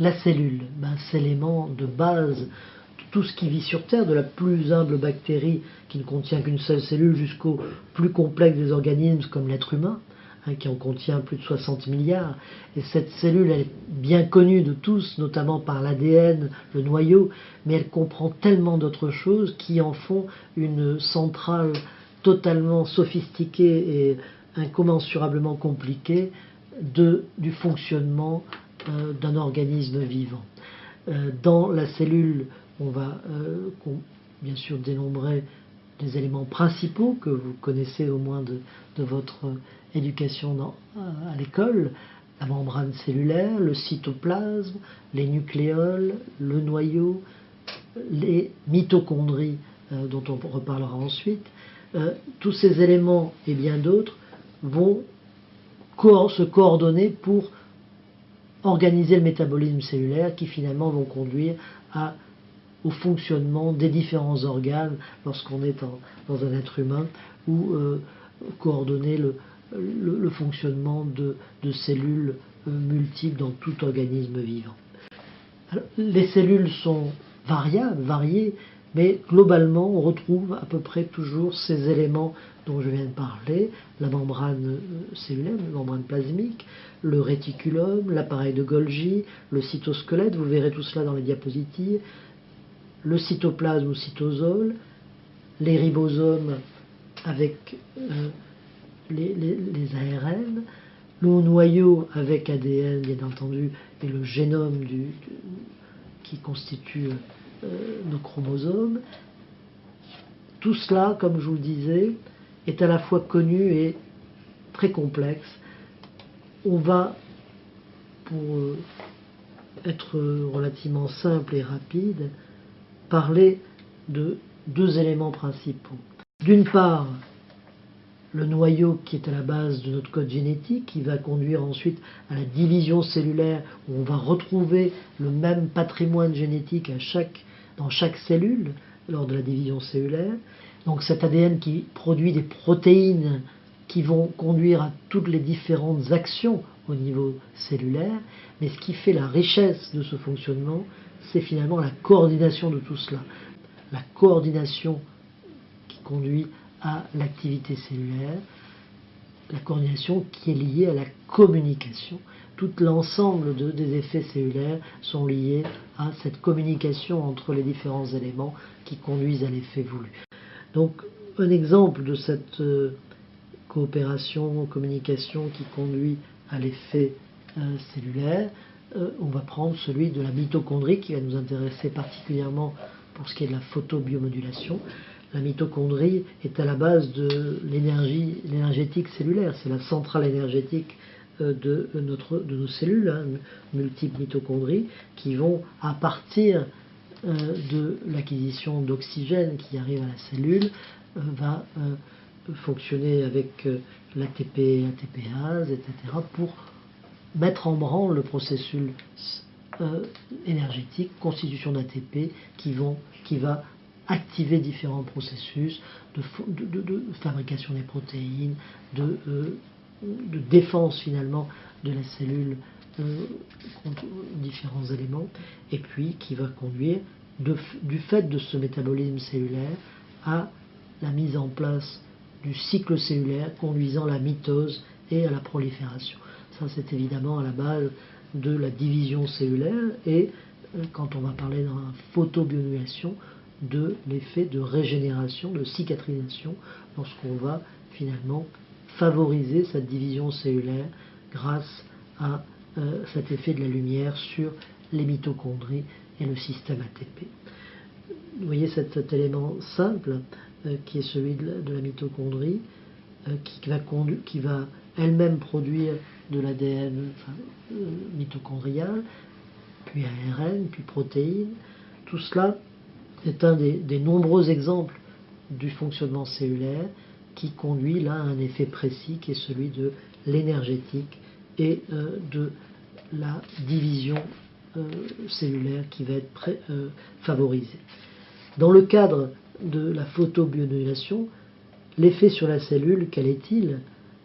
La cellule, c'est l'élément de base de tout ce qui vit sur Terre, de la plus humble bactérie qui ne contient qu'une seule cellule jusqu'au plus complexe des organismes comme l'être humain, qui en contient plus de 60 milliards. Et cette cellule, elle est bien connue de tous, notamment par l'ADN, le noyau, mais elle comprend tellement d'autres choses qui en font une centrale totalement sophistiquée et incommensurablement compliquée du fonctionnement d'un organisme vivant. Dans la cellule, on va bien sûr dénombrer les éléments principaux que vous connaissez au moins de votre éducation à l'école: la membrane cellulaire, le cytoplasme, les nucléoles, le noyau, les mitochondries dont on reparlera ensuite. Tous ces éléments et bien d'autres vont se coordonner pour organiser le métabolisme cellulaire qui finalement vont conduire au fonctionnement des différents organes lorsqu'on est dans un être humain, ou coordonner le fonctionnement de cellules multiples dans tout organisme vivant. Alors, les cellules sont variées, mais globalement on retrouve à peu près toujours ces éléments dont je viens de parler: la membrane cellulaire, la membrane plasmique, le réticulum, l'appareil de Golgi, le cytosquelette, vous verrez tout cela dans les diapositives, le cytoplasme ou cytosol, les ribosomes avec les ARN, le noyau avec ADN bien entendu, et le génome qui constitue nos chromosomes. Tout cela, comme je vous le disais, est à la fois connu et très complexe. On va, pour être relativement simple et rapide, parler de deux éléments principaux. D'une part, le noyau qui est à la base de notre code génétique, qui va conduire ensuite à la division cellulaire, où on va retrouver le même patrimoine génétique dans chaque cellule lors de la division cellulaire. Donc cet ADN qui produit des protéines qui vont conduire à toutes les différentes actions au niveau cellulaire. Mais ce qui fait la richesse de ce fonctionnement, c'est finalement la coordination de tout cela. La coordination qui conduit à l'activité cellulaire, la coordination qui est liée à la communication. Tout l'ensemble des effets cellulaires sont liés à cette communication entre les différents éléments qui conduisent à l'effet voulu. Donc, un exemple de cette coopération, communication qui conduit à l'effet cellulaire, on va prendre celui de la mitochondrie, qui va nous intéresser particulièrement pour ce qui est de la photobiomodulation. La mitochondrie est à la base de l'énergétique cellulaire, c'est la centrale énergétique de nos cellules, multiples mitochondries, qui vont, à partir de l'acquisition d'oxygène qui arrive à la cellule, va fonctionner avec l'ATP, ATPase, etc., pour mettre en branle le processus énergétique, constitution d'ATP, qui va activer différents processus de fabrication des protéines, de défense finalement de la cellule contre différents éléments, et puis qui va conduire, du fait de ce métabolisme cellulaire, à la mise en place du cycle cellulaire conduisant à la mitose et à la prolifération. Ça, c'est évidemment à la base de la division cellulaire, et quand on va parler dans la photobiomodulation, de l'effet de régénération, de cicatrisation, lorsqu'on va finalement favoriser cette division cellulaire grâce à cet effet de la lumière sur les mitochondries et le système ATP. Vous voyez cet élément simple qui est celui de la mitochondrie, qui va elle-même produire de l'ADN mitochondrial, puis ARN, puis protéines. Tout cela est un des nombreux exemples du fonctionnement cellulaire qui conduit là à un effet précis qui est celui de l'énergétique et de la division cellulaire qui va être favorisée. Dans le cadre de la photobiomodulation, l'effet sur la cellule, quel est-il?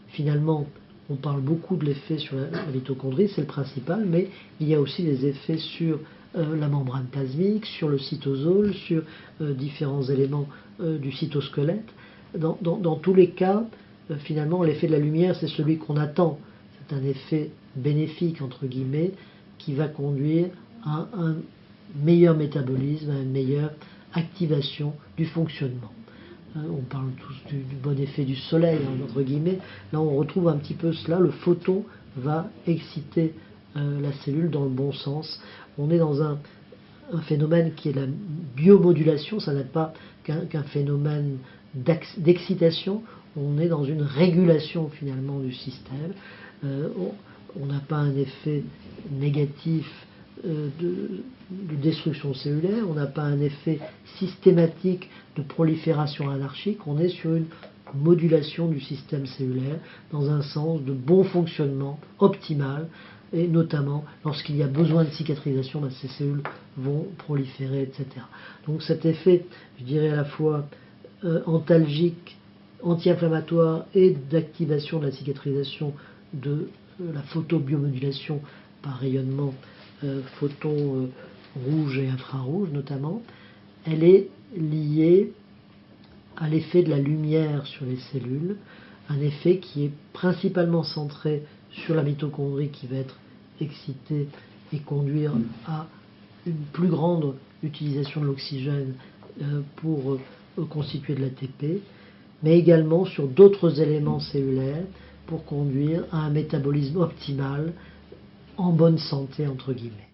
Finalement, On parle beaucoup de l'effet sur la mitochondrie, c'est le principal, mais il y a aussi des effets sur la membrane plasmique, sur le cytosol, sur différents éléments du cytosquelette. Dans tous les cas, finalement, l'effet de la lumière, c'est celui qu'on attend. C'est un effet bénéfique, entre guillemets, qui va conduire à un meilleur métabolisme, à une meilleure activation du fonctionnement. On parle tous du bon effet du soleil, entre guillemets. Là, on retrouve un petit peu cela. Le photon va exciter la cellule dans le bon sens. On est dans un phénomène qui est la biomodulation. Ça n'est pas qu'un phénomène d'excitation. On est dans une régulation, finalement, du système. On n'a pas un effet négatif de destruction cellulaire, on n'a pas un effet systématique de prolifération anarchique, on est sur une modulation du système cellulaire dans un sens de bon fonctionnement optimal, et notamment lorsqu'il y a besoin de cicatrisation, ces cellules vont proliférer, etc. Donc cet effet, je dirais à la fois antalgique, anti-inflammatoire et d'activation de la cicatrisation de la photobiomodulation par rayonnement photons rouges et infrarouges notamment, elle est liée à l'effet de la lumière sur les cellules, un effet qui est principalement centré sur la mitochondrie qui va être excitée et conduire à une plus grande utilisation de l'oxygène pour constituer de l'ATP, mais également sur d'autres éléments cellulaires pour conduire à un métabolisme optimal en bonne santé, entre guillemets.